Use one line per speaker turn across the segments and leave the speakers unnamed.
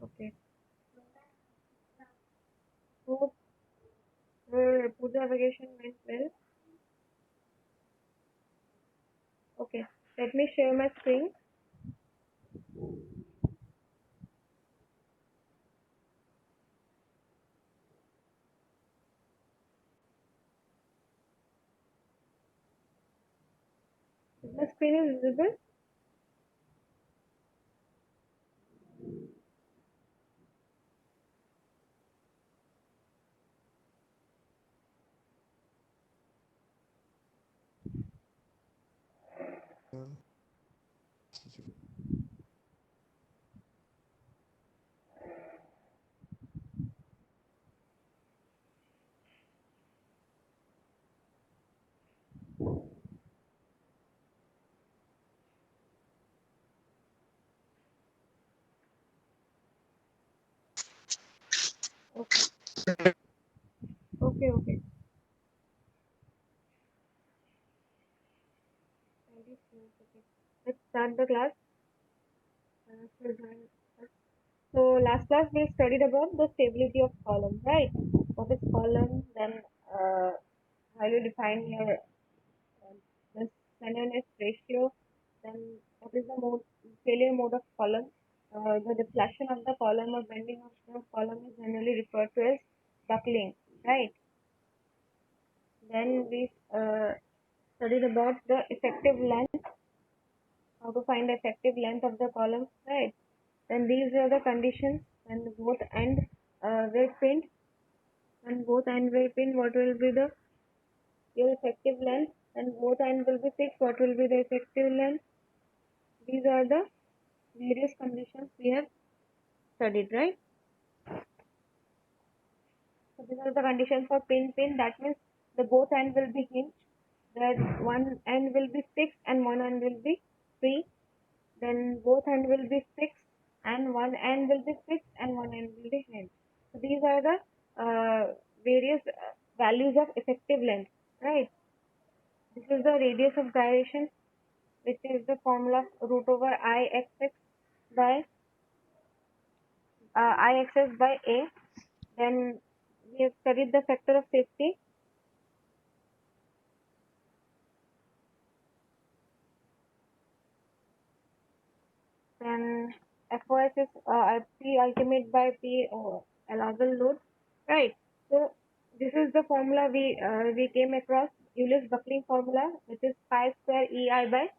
Okay. Hope your puja vacation went well. Okay. Let me share my screen. My screen is visible. Okay. Okay. Okay. Let's start the class. So last class we studied about the stability of column, right? What is column? Then how you define your the slenderness ratio. Then what is the failure mode of column? The deflection of the column or bending of the column is generally referred to as buckling, right? Then we studied about the effective length, how to find the effective length of the column, right? Then these are the conditions when both end were pinned. When both end were pinned, what will be the your effective length? And both end will be fixed, what will be the effective length? These are the various conditions we have studied, right? So these are the conditions for pin. That means the both end will be hinged. That one end will be fixed and one end will be free. Then both end will be fixed and one end will be fixed and one end will be hinged. So these are the various values of effective length, right? This is the radius of gyration, which is the formula root over Ixx by Ixx by A. Then we have studied the factor of safety. Then FOS is P ultimate by P allowable load, right? So this is the formula we came across, Euler's buckling formula, which is pi square EI by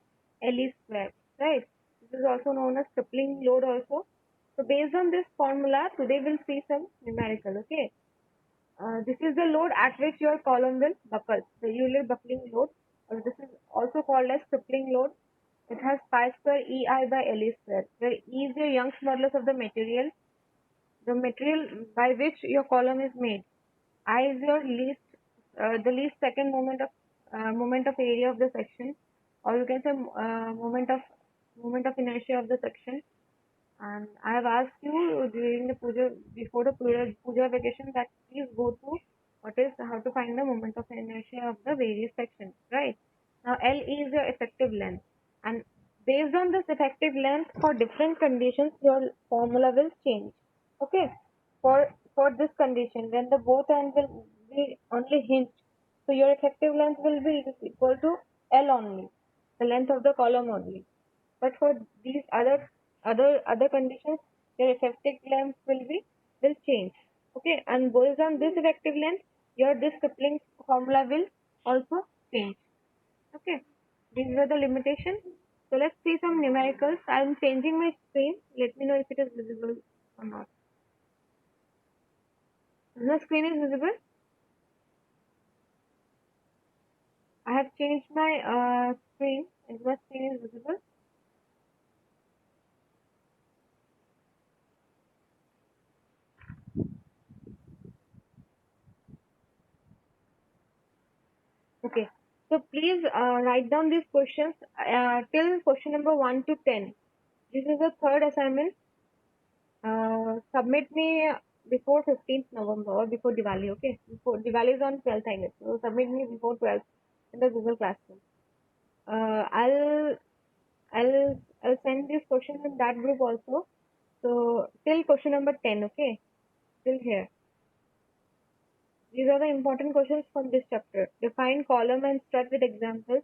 LE square, right? This is also known as crippling load also. So based on this formula, today we'll see some numerical, okay? This is the load at which your column will buckle, the Euler buckling load, or this is also called as crippling load. It has pi square EI by LE square, where E is your Young's modulus of the material by which your column is made. I is your the least second moment of area of the section, or you can say moment of inertia of the section. And I have asked you during the before the puja vacation, that please go through how to find the moment of inertia of the various sections, right? Now LE is your effective length, and based on this effective length, for different conditions, your formula will change. Okay, for this condition, when the both ends will be only hinged, so your effective length will be equal to L only, the length of the column only. But for these other conditions, your effective length will change. Okay, and based on this effective length, your this coupling formula will also change. Okay, these were the limitations. So let's see some numericals. I'm changing my screen. Let me know if it is visible or not. The screen is visible. I have changed my screen. And the screen is visible. Okay. So please write down these questions till question number 1 to 10. This is the third assignment. Submit me before 15th November or before Diwali. Okay. Before Diwali is on 12th, I guess. So submit me before 12th in the Google Classroom. Uh, I'll I'll send these questions in that group also. So till question number 10, okay? Till here. These are the important questions from this chapter. Define column and strut with examples.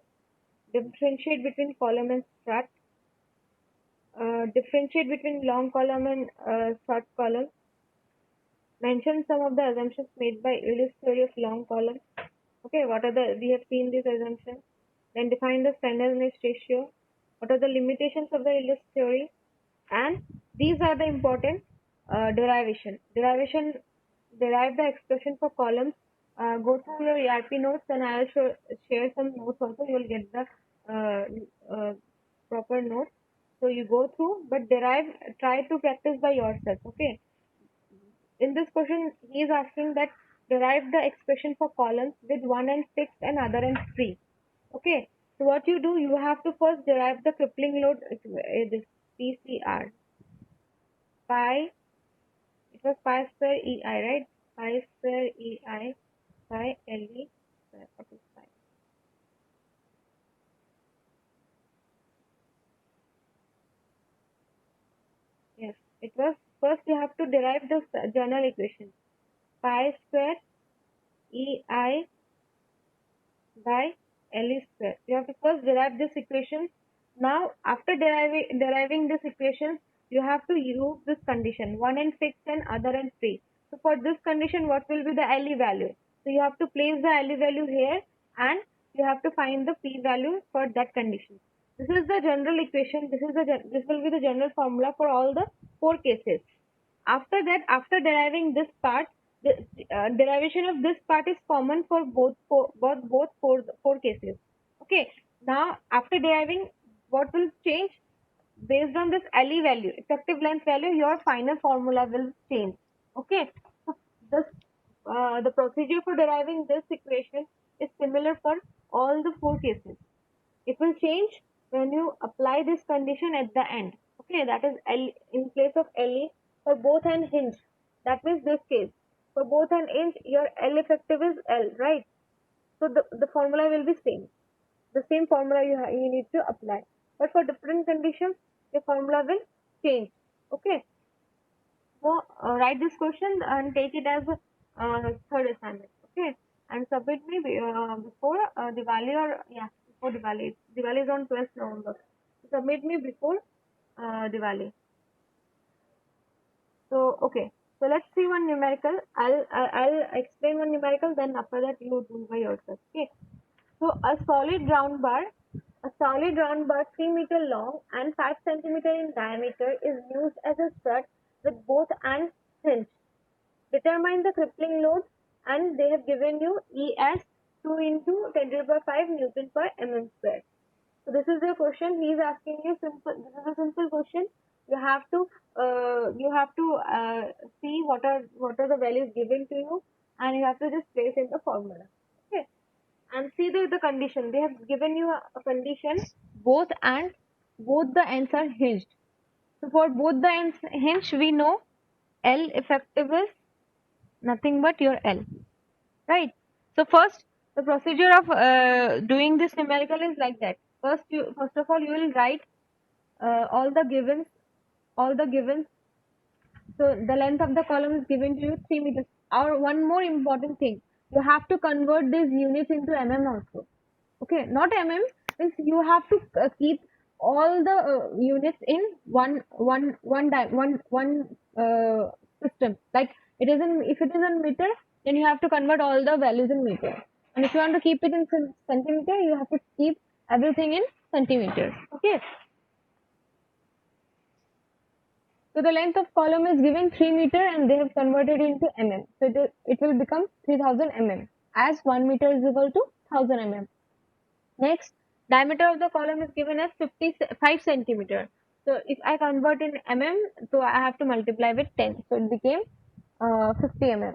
Differentiate between column and strut. Differentiate between long column and short column. Mention some of the assumptions made by Euler's theory of long column. Okay, what are the, we have seen these assumptions. Then define the standardness ratio. What are the limitations of the Euler's theory? And these are the important derivation. Derive the expression for columns. Go through your ERP notes, and I will share some notes also. You will get the proper notes. So you go through, but try to practice by yourself. Okay. In this question, he is asking that derive the expression for columns with one end fixed and other end free. Okay. So what you do, you have to first derive the crippling load, this PCR. Pi, it was pi square EI, right? Pi square EI by LE square. What is pi? Yes, it was, first you have to derive the general equation. Pi square EI by LE square. You have to first derive this equation. Now, after deriving this equation, you have to use this condition, one end fixed and other end free. So for this condition, what will be the LE value? So you have to place the LE value here, and you have to find the P value for that condition. This is the general equation. This will be the general formula for all the four cases. After that, after deriving this part, the derivation of this part is common for both four cases. Okay. Now, after deriving, what will change? Based on this LE value, effective length value, your final formula will change. Okay. So this, the procedure for deriving this equation is similar for all the four cases. It will change when you apply this condition at the end. Okay, that is L in place of LE for both and hinge. That means this case. For both and hinge, your L effective is L, right? So the formula will be same. The same formula you need to apply. But for different conditions, the formula will change. Okay. So write this question and take it as a third assignment. Okay. And submit me before Diwali, or yeah, before Diwali. Diwali is on 12th November. Submit me before Diwali. So okay. So let's see one numerical. I'll explain one numerical. Then after that you do by yourself. Okay. So a solid round bar 3 meter long and 5 centimeter in diameter is used as a strut with both and hinge. Determine the crippling load, and they have given you E as 2 into 10 to the power 5 Newton per mm square. So this is the question he is asking you. Simple. This is a simple question. You have to see what are the values given to you, and you have to just place in the formula. Okay. And see the condition. They have given you a condition, both the ends are hinged. So for both the ends hinged, we know L effective is nothing but your L, right? So first, the procedure of doing this numerical is like that. First of all, you will write all the givens, all the givens. So the length of the column is given to you 3 meters. Or one more important thing, you have to convert these units into mm also. Okay, not mm, means you have to keep all the units in one system. Like it is in, if it is in meter, then you have to convert all the values in meter. And if you want to keep it in centimeter, you have to keep everything in centimeters. Okay. So the length of column is given 3 meter and they have converted into mm. So it will become 3000 mm, as 1 meter is equal to 1000 mm. Next, diameter of the column is given as 55 centimeter. So if I convert in mm, so I have to multiply with 10. So it became 50 mm.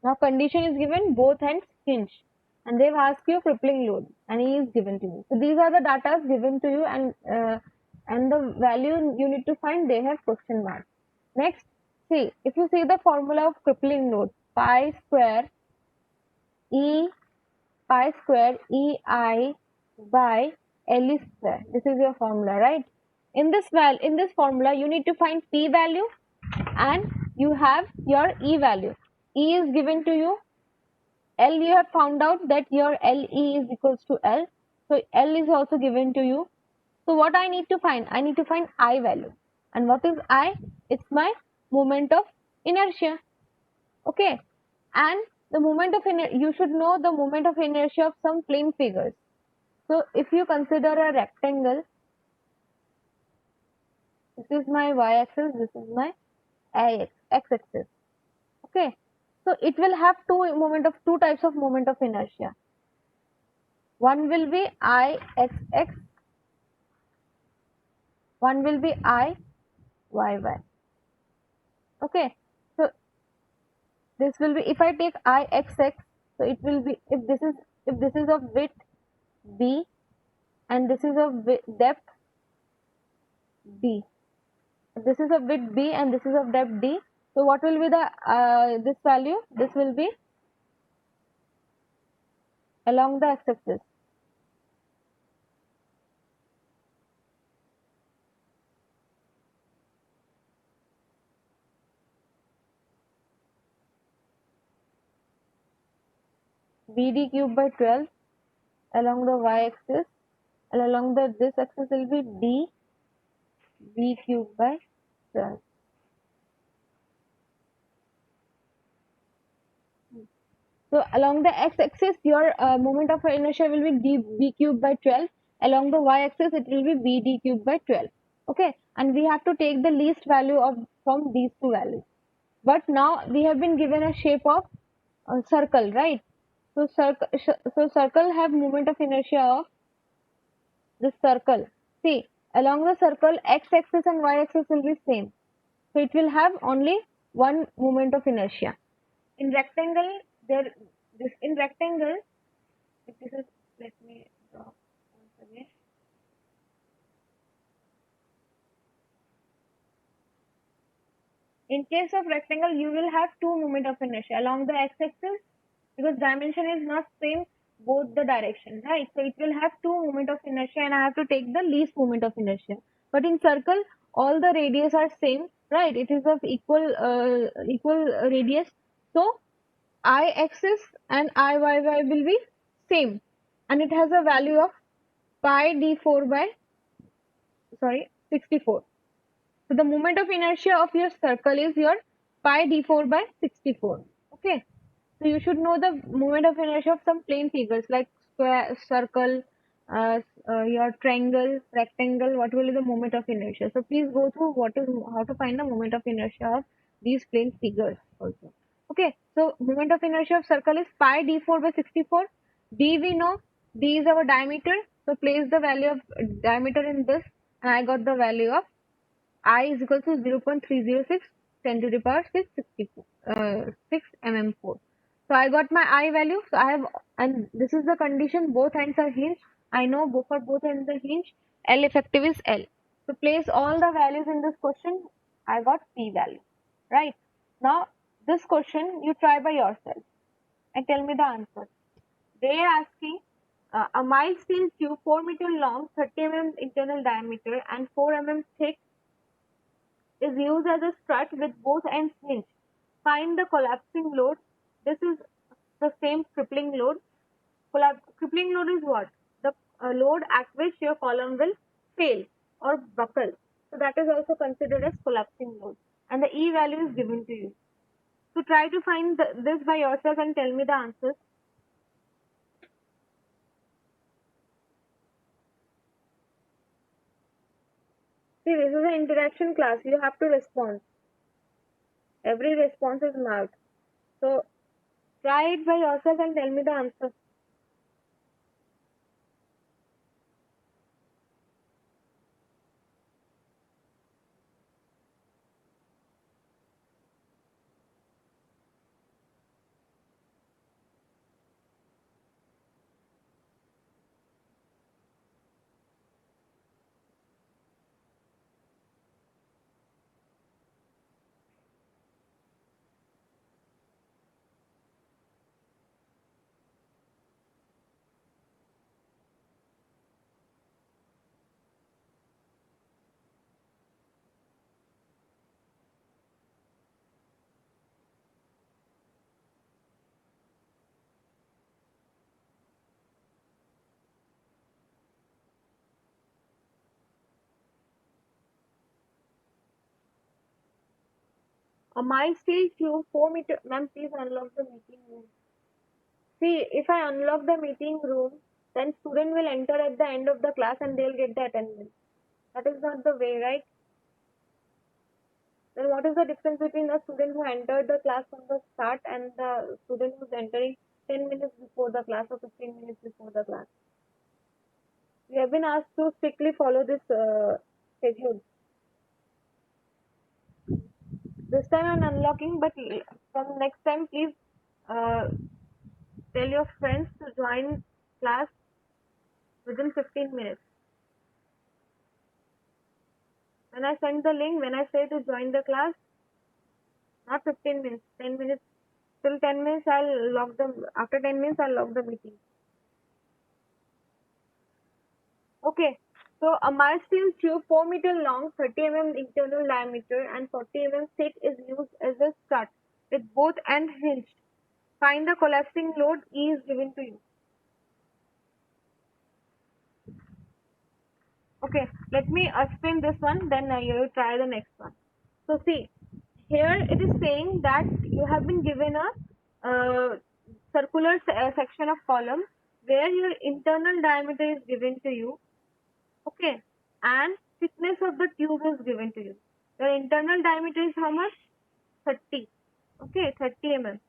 Now condition is given, both ends hinge, and they've asked you crippling load, and E is given to you. So these are the data given to you, and the value you need to find, they have question mark. Next, see, if you see the formula of crippling load, pi square E pi square EI by LE square. This is your formula, right? in this formula you need to find p value, and you have your e value. E is given to you. L, you have found out that your LE is equals to L. So L is also given to you. So what I need to find? I need to find I value. And what is I? It's my moment of inertia. Okay. And the moment of inertia, you should know the moment of inertia of some plane figures. So if you consider a rectangle, this is my y-axis, this is my x-axis. Okay. So it will have two types of moment of inertia. One will be Ixx, one will be Iyy. Okay, so this will be, if I take Ixx, so it will be, if this is of width b and this is of depth d. If this is of width b and this is of depth d, so what will be the this value? This will be along the x-axis. Bd cube by 12 along the y-axis, and along the this axis will be d b cube by 12. So along the x-axis, your moment of inertia will be b cube by 12. Along the y-axis, it will be bd cube by 12. Okay, and we have to take the least value of from these two values. But now we have been given a shape of circle, right? So circle have moment of inertia of this circle. See, along the circle, x-axis and y-axis will be same. So it will have only one moment of inertia. In rectangle, in rectangle, if this is, let me draw once again. In case of rectangle, you will have two moment of inertia along the x-axis, because dimension is not same both the direction, right? So it will have two moment of inertia, and I have to take the least moment of inertia. But in circle, all the radius are same, right? It is of equal radius. So I-axis and Iyy will be same, and it has a value of pi d4 by 64. So the moment of inertia of your circle is your pi d4 by 64. Okay. So you should know the moment of inertia of some plane figures like square, circle, your triangle, rectangle. What will be the moment of inertia? So please go through how to find the moment of inertia of these plane figures also. Okay. So moment of inertia of circle is pi d4 by 64. D we know. D is our diameter. So place the value of diameter in this, and I got the value of I is equal to 0.306 10 to the power 6 6 mm4. So I got my I value. So I have, and this is the condition, both ends are hinged. I know for both ends are hinged. L effective is L. So place all the values in this question. I got P value. Right. Now this question you try by yourself and tell me the answer. They are asking a mild steel tube 4 meter long, 30 mm internal diameter and 4 mm thick is used as a strut with both ends hinged. Find the collapsing load. This is the same crippling load. Crippling load is what? The load at which your column will fail or buckle. So that is also considered as collapsing load. And the E value is given to you. So try to find this by yourself and tell me the answers. See, this is an interaction class. You have to respond. Every response is marked. So try it by yourself and tell me the answer. A mild steel tube, 4 meter. Ma'am, please unlock the meeting room. See, if I unlock the meeting room, then student will enter at the end of the class and they'll get the attendance. That is not the way, right? Then what is the difference between the student who entered the class from the start and the student who's entering 10 minutes before the class or 15 minutes before the class? We have been asked to strictly follow this schedule. This time I'm unlocking, but from next time, please uh, tell your friends to join class within 15 minutes. When I send the link, when I say to join the class, not 15 minutes, 10 minutes. Till 10 minutes, I'll lock them. After 10 minutes, I'll lock the meeting. Okay. So a mild steel tube, 4 meter long, 30 mm internal diameter, and 40 mm thick is used as a strut with both ends hinged. Find the collapsing load E is given to you. Okay, let me explain this one, then you will try the next one. So see, here it is saying that you have been given a circular section of column where your internal diameter is given to you, okay, and thickness of the tube is given to you. The internal diameter is how much? 30, okay, 30 mm.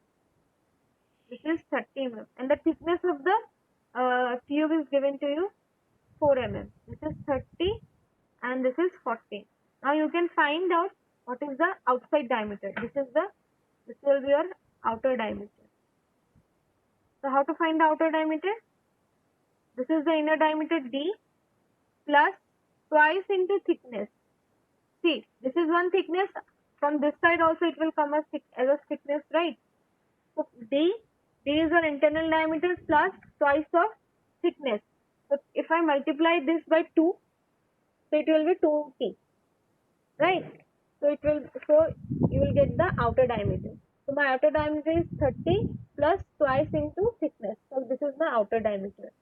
This is 30 mm, and the thickness of the tube is given to you 4 mm. This is 30 and this is 40. Now you can find out what is the outside diameter. This will be your outer diameter. So how to find the outer diameter? This is the inner diameter D plus twice into thickness. See, this is one thickness. From this side also it will come as a thickness, right? So D is your internal diameter plus twice of thickness. So if I multiply this by 2, so it will be 2T, right? So you will get the outer diameter. So my outer diameter is 30 plus twice into thickness. So this is the outer diameter.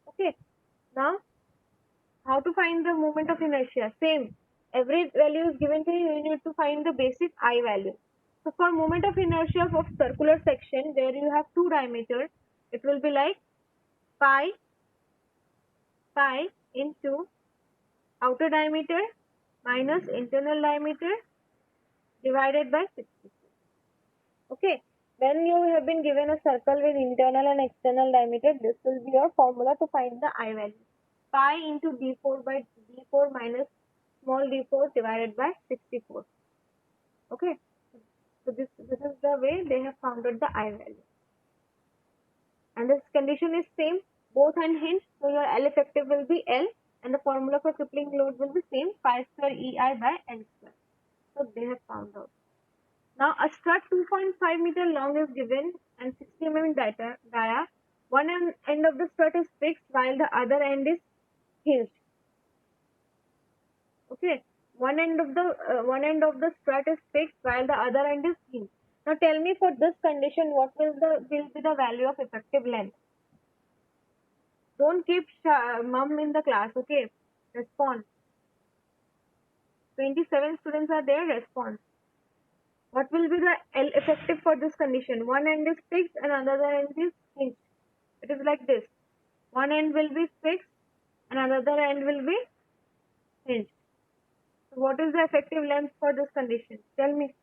Okay. Now how to find the moment of inertia? Same. Every value is given to you. You need to find the basic I value. So for moment of inertia of circular section where you have two diameters, it will be like pi into outer diameter minus internal diameter divided by 60. Okay. When you have been given a circle with internal and external diameter, this will be your formula to find the I value. Pi into d4 by d4 minus small d4 divided by 64. Okay. So this is the way they have found out the I value. And this condition is same, both unhinged, so your L effective will be L and the formula for crippling load will be same, pi square EI by L square. So they have found out. Now a strut 2.5 meter long is given and 60 mm dia. One end of the strut is fixed while the other end is hinged. Okay, one end of the strut is fixed while the other end is hinged. Now tell me, for this condition, what will be the value of effective length? Don't keep mum in the class. Okay, respond. 27 students are there. Respond. What will be the L effective for this condition? One end is fixed and another end is hinged. It is like this. One end will be fixed and another end will be hinged. So what is the effective length for this condition? Tell me.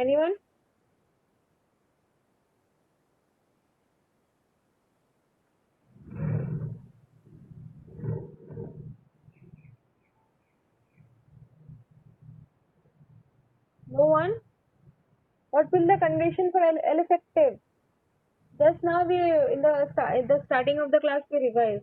Anyone? No one? What will the condition for L effective? Just now we in the starting of the class we revised.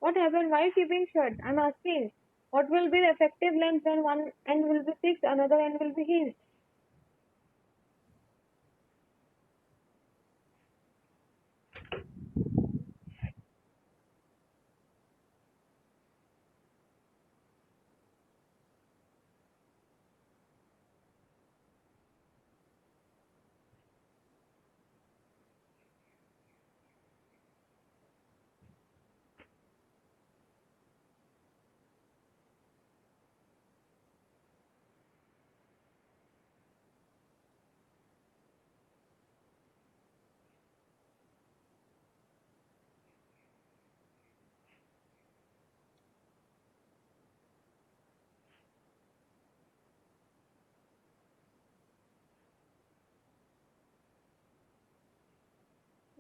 What happened? Why keeping shut? I'm asking. What will be the effective length when one end will be fixed, another end will be hinged?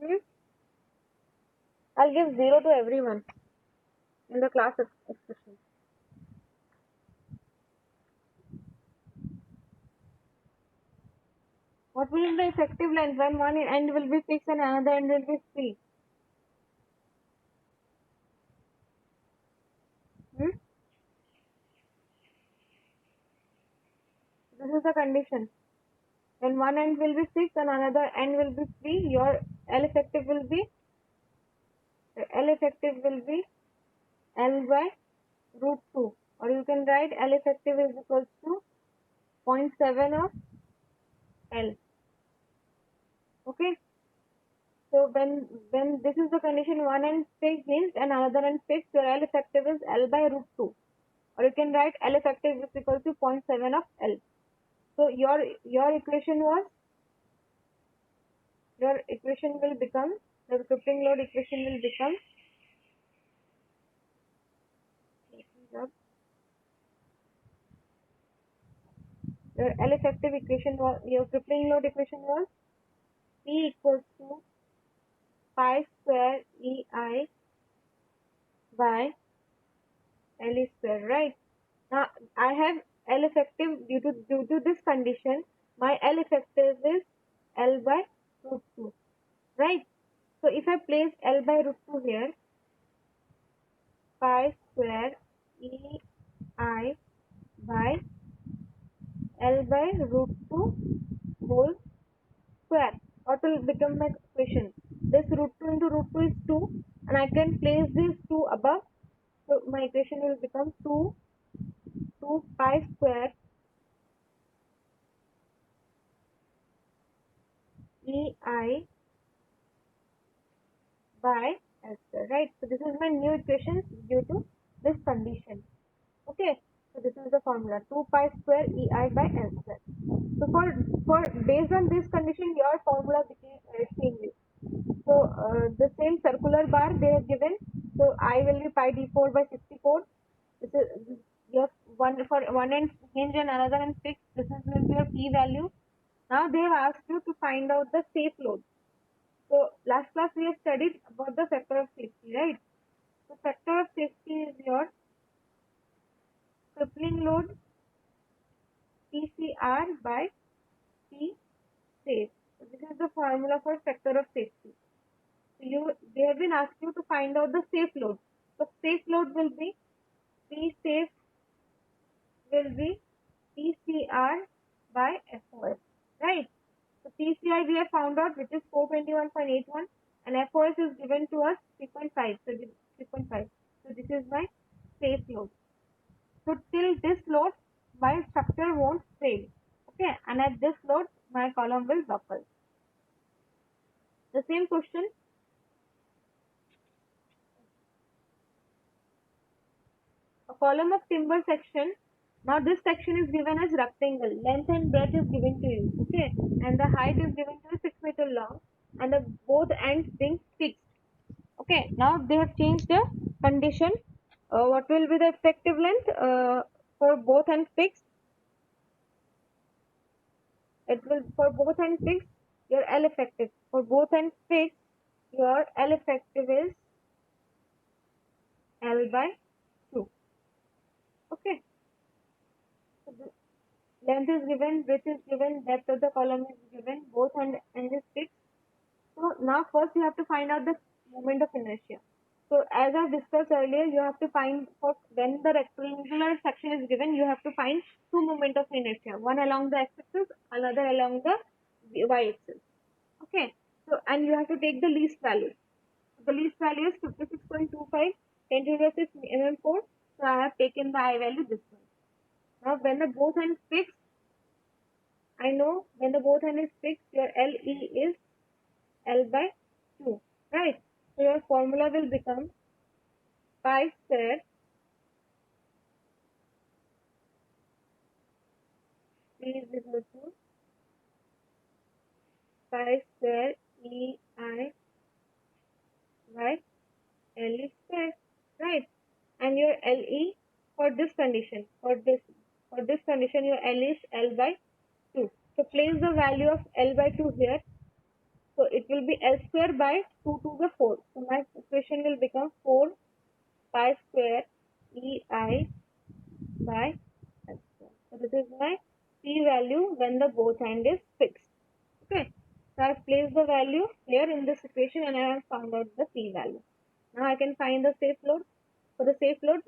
Hmm? I'll give 0 to everyone in the class expression. What will be the effective length when one end will be fixed and another end will be free? Hmm? This is the condition. When one end will be fixed and another end will be free, your L effective will be L by root 2. Or you can write L effective is equals to zero point 0.7 of L. Okay. So when this is the condition, one end fixed means and another end fixed, your L effective is L by root 2. Or you can write L effective is equal to 0.7 of L. So your equation will become, the crippling load equation will become, your L effective equation was, your crippling load equation was P equals to pi square EI by L square, right? Now I have L effective due to this condition. My L effective is L by root 2, right? So if I place L by root 2 here, pi square EI by L by root 2 whole square. What will become my equation? This root 2 into root 2 is 2, and I can place this 2 above. So my equation will become 2 pi square EI by L square, right? So this is my new equation due to this condition. Okay, so this is the formula 2 pi square EI by L square. So for based on this condition, your formula became changes. So the same circular bar they have given. So I will be pi d4 by 64. This is your one for one end hinge and another end fixed. This is will be your p value. Now they have asked you to find out the safe load. So last class we have studied about the factor of safety, right? So factor of safety is your crippling load PCR by P safe. So this is the formula for factor of safety. They have been asked you to find out the safe load. So safe load will be P safe will be PCR by FOS, right? So PCI we have found out, which is 421.81, and FOS is given to us 3.5. So 3.5. So this is my safe load. So till this load, my structure won't fail. Okay, and at this load, my column will buckle. The same question. A column of timber section. Now this section is given as rectangle. Length and breadth is given to you. Okay, and the height is given to you 6 meter long, and the both ends being fixed. Okay, now they have changed the condition. What will be the effective length for both ends fixed? It will for both ends fixed. Your L effective for both ends fixed. Your L effective is L by 2. Okay. So the length is given, width is given, depth of the column is given, both end is fixed. So now first you have to find out the moment of inertia. So as I discussed earlier, you have to find for when the rectangular section is given, you have to find two moment of inertia, one along the x-axis, another along the y-axis. Okay. So and you have to take the least value. The least value is 56.25 10 to the 6 mm4. So I have taken the I value this one. Now when the both ends fixed, I know when the both end is fixed, your LE is L by 2, right? So your formula will become pi square P is equal to pi square E I by LE square, right? And your LE for this condition, for this condition, your L is L by 2. So place the value of L by 2 here. So it will be L square by 2 to the 4. So my equation will become 4 pi square EI by L square. So this is my P value when the both end is fixed. Okay. So I have placed the value here in this equation and I have found out the P value. Now I can find the safe load. For the safe load,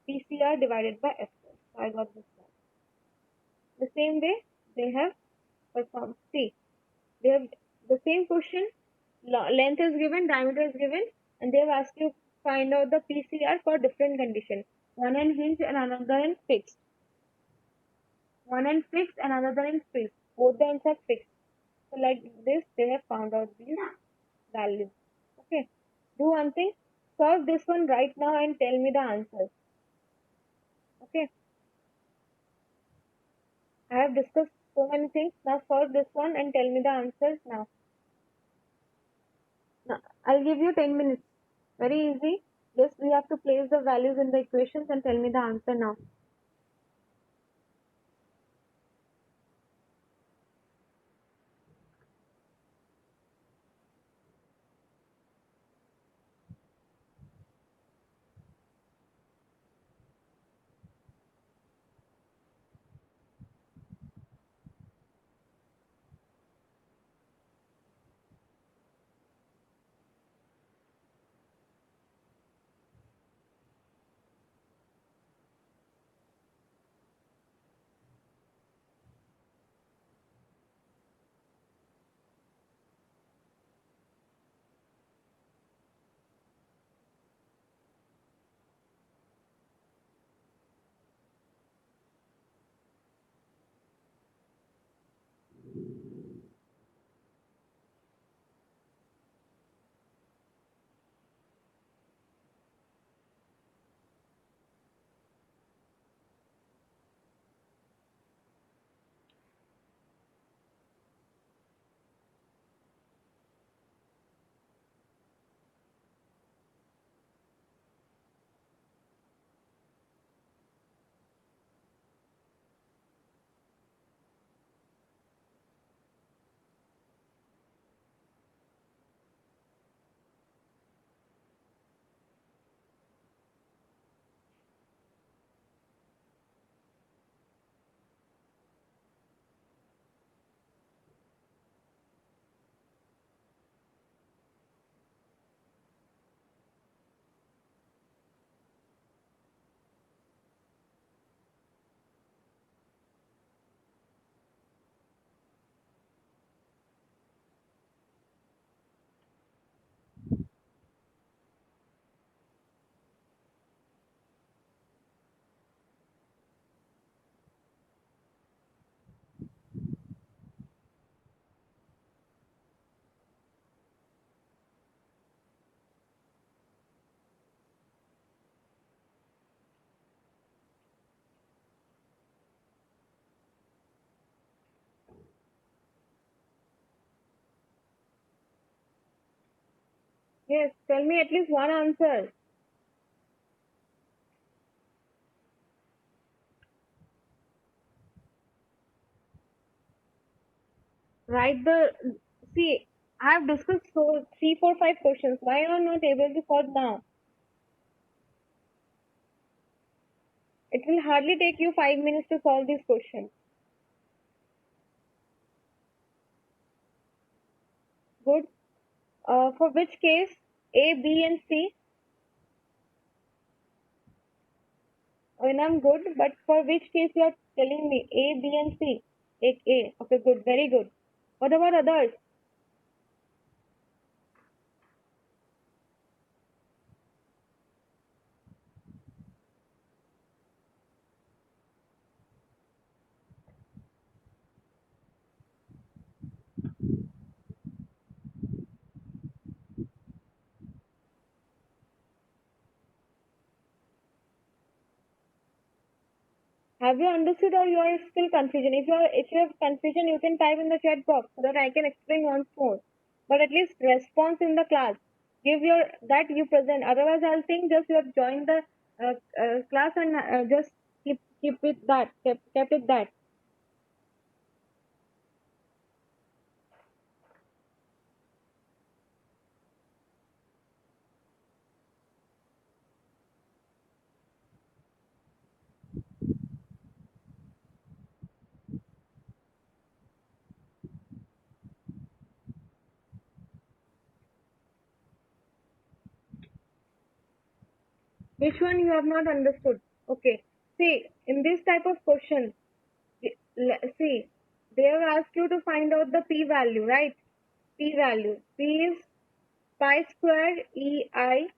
PCR divided by F square. So I got this value. The same way they have performed. See, they have the same question, length is given, diameter is given, and they have asked you to find out the PCR for different conditions. One end hinge and another end fixed. One end fixed and another end fixed. Both the ends are fixed. So like this, they have found out these values. Okay. Do one thing. Solve this one right now and tell me the answers. Okay. I have discussed so many things. Now solve this one and tell me the answers now. Now, I'll give you 10 minutes. Very easy. Just we have to place the values in the equations and tell me the answer now. Yes, tell me at least one answer. Write the see. I have discussed so 3, 4, 5 questions. Why are you not able to solve now? It will hardly take you 5 minutes to solve these questions. Good. For which case A, B, and C? when I'm good, but for which case you are telling me A, B, and C? Take A. Okay, good, very good. What about others? Have you understood or you are still confusion? If you have confusion, you can type in the chat box so that I can explain once more. But at least response in the class. Give your that you present. Otherwise, I'll think just you have joined the class and just keep it that kept it that. Which one you have not understood? Okay. See, in this type of question, see, they have asked you to find out the p value, right? P value. P is pi square EI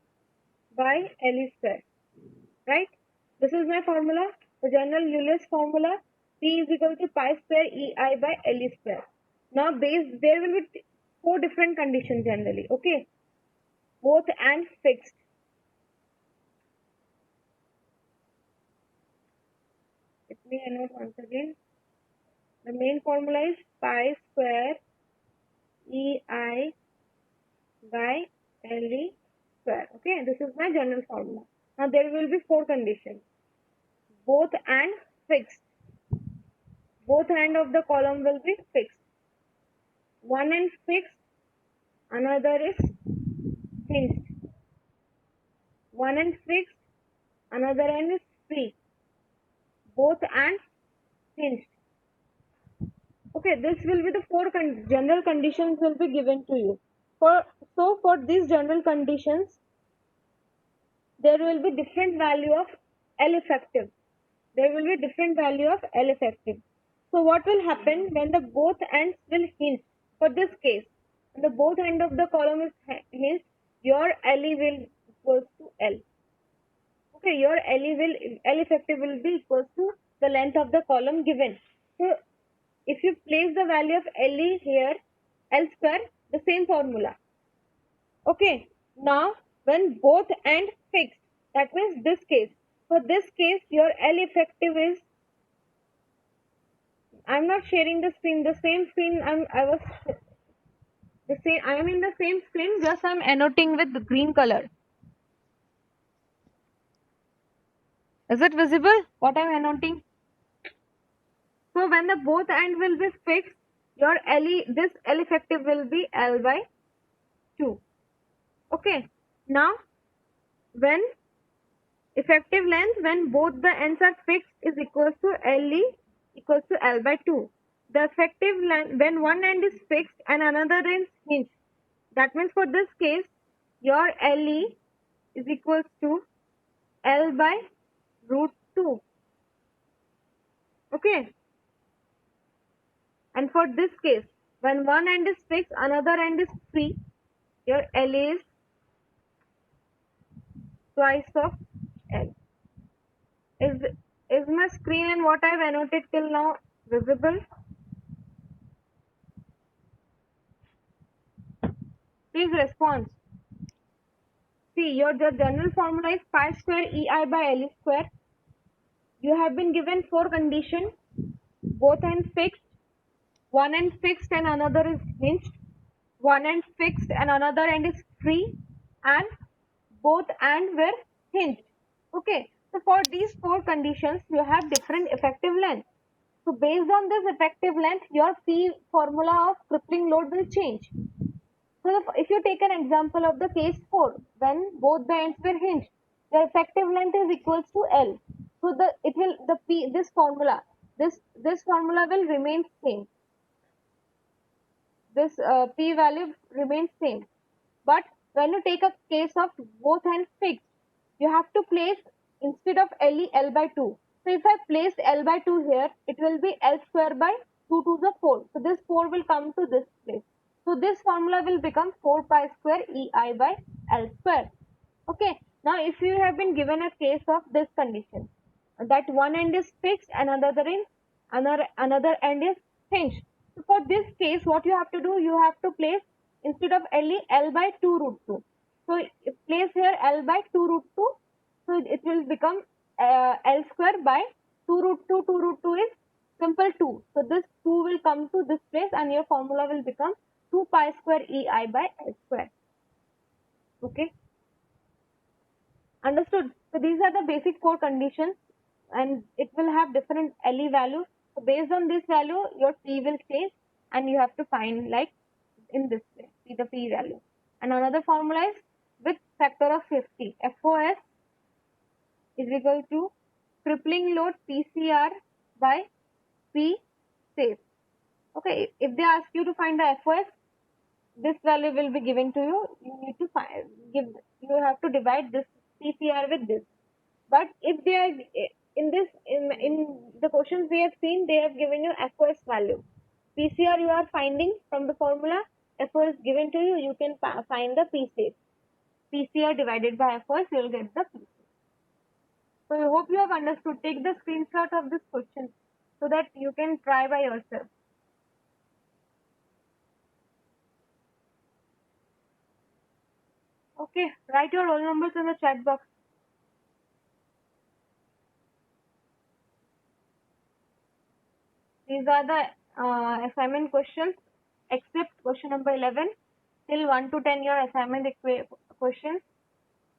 by LE square, right? This is my formula, the general Euler's formula. P is equal to pi square EI by LE square. Now, there will be four different conditions generally, okay? Both and fixed. Let me note once again. The main formula is pi square EI by LE square. Okay, this is my general formula. Now there will be four conditions. Both and fixed. Both end of the column will be fixed. One end fixed, another is hinged. One end fixed, another end is free. Both and hinged. Okay, this will be the four general conditions will be given to you. For these general conditions, there will be different value of L effective. There will be different value of L effective. So what will happen when the both ends will hinge? For this case, when the both end of the column is hinged, your LE will equals to L. Okay, your LE will L effective will be equals to the length of the column given. So if you place the value of LE here, L square, the same formula. Okay, now when both end fixed, that means this case. For this case, your L effective is, I'm not sharing the screen. The same screen I am in the same screen, just I'm annotating with the green color. Is it visible what I'm annotating? So when the both end will be fixed, your this L effective will be L by 2. Okay. Now when effective length when both the ends are fixed is equals to LE equals to L by 2. The effective length when one end is fixed and another end is hinged. That means for this case, your LE is equals to L by root 2. Okay. And for this case, when one end is fixed, another end is free, your LE is twice of L. Is my screen and what I've annotated till now visible? Please respond. See, the general formula is pi square EI by LE square. You have been given four conditions, both ends fixed, one end fixed and another is hinged, one end fixed and another end is free, and both ends were hinged. Okay, so for these four conditions, you have different effective length. So based on this effective length, your P formula of crippling load will change. So if you take an example of the case 4, when both the ends were hinged, the effective length is equals to L. So this formula will remain same. This P value remains same. But when you take a case of both ends fixed, you have to place instead of LE, L by 2. So if I place L by 2 here, it will be L square by 2 to the 4. So this 4 will come to this place. So this formula will become 4 pi square EI by L square. Okay. Now if you have been given a case of this condition, that one end is fixed and another end is hinged. So for this case, what you have to do, you have to place instead of LE, L by 2 root 2. So place here L by 2 root 2. So it will become L square by 2 root 2. 2 root 2 is simple 2. So this 2 will come to this place and your formula will become 2 pi square EI by L square. Okay. Understood. So these are the basic four conditions and it will have different LE values. So based on this value, your P will change and you have to find like in this way, see the P value. And another formula is with factor of 50. FOS is equal to crippling load PCR by P safe. Okay, if they ask you to find the FOS, this value will be given to you. You need to you have to divide this PCR with this. But if they are in the questions we have seen, they have given you FOS value. PCR you are finding from the formula, FOS given to you, you can find the P safe. PCR divided by FOS, you will get the P safe. So I hope you have understood. Take the screenshot of this question so that you can try by yourself. Okay, write your roll numbers in the chat box. These are the assignment questions except question number 11. Till 1 to 10 your assignment questions.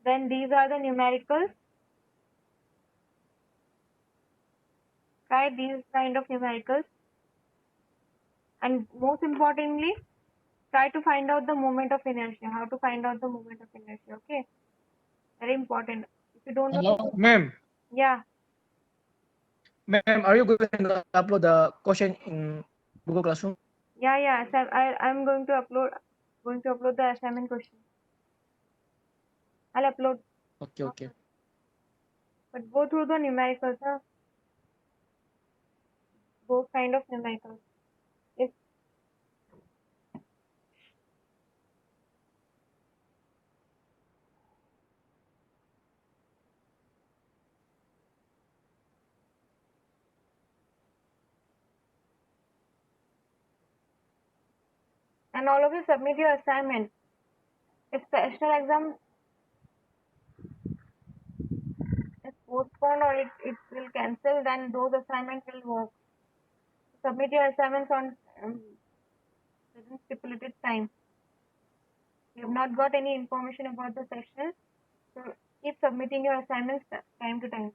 Then these are the numericals. Try these kind of numericals. And most importantly, try to find out the moment of inertia. How to find out the moment of inertia. Okay. Very important. If you don't know.
Hello, ma'am.
Yeah.
Ma'am, are you going to upload the question in Google Classroom?
Yeah. I'm going to upload the assignment question. I'll upload.
Okay.
But go through the numericals, huh? Those kind of numericals. If and all of you submit your assignment. If national exam is postponed or it will cancel, then those assignments will work. Submit your assignments on within stipulated time. You have not got any information about the session, so keep submitting your assignments time to time.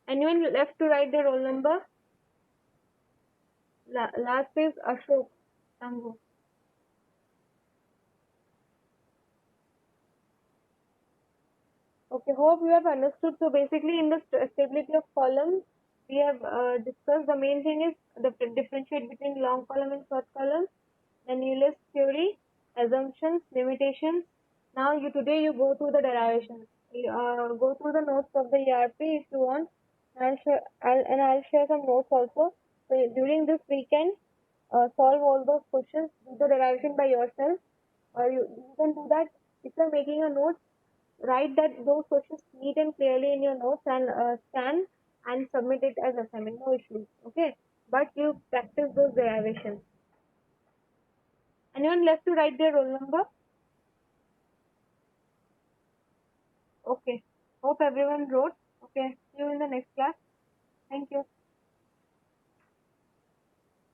Anyone left to write the roll number? Last is Ashok Tangu. Okay, hope you have understood. So basically in the stability of columns, we have discussed the main thing is the differentiate between long column and short column, then you list theory, assumptions, limitations. Now today you go through the derivations. Go through the notes of the ERP if you want. I'll share some notes also. So during this weekend, solve all those questions, do the derivation by yourself, or you can do that if you're making a note. Write those questions neat and clearly in your notes and scan and submit it as assignment. No issues. Okay, but you practice those derivations. Anyone left to write their roll number? Okay. Hope everyone wrote. Okay. See you in the next class. Thank you.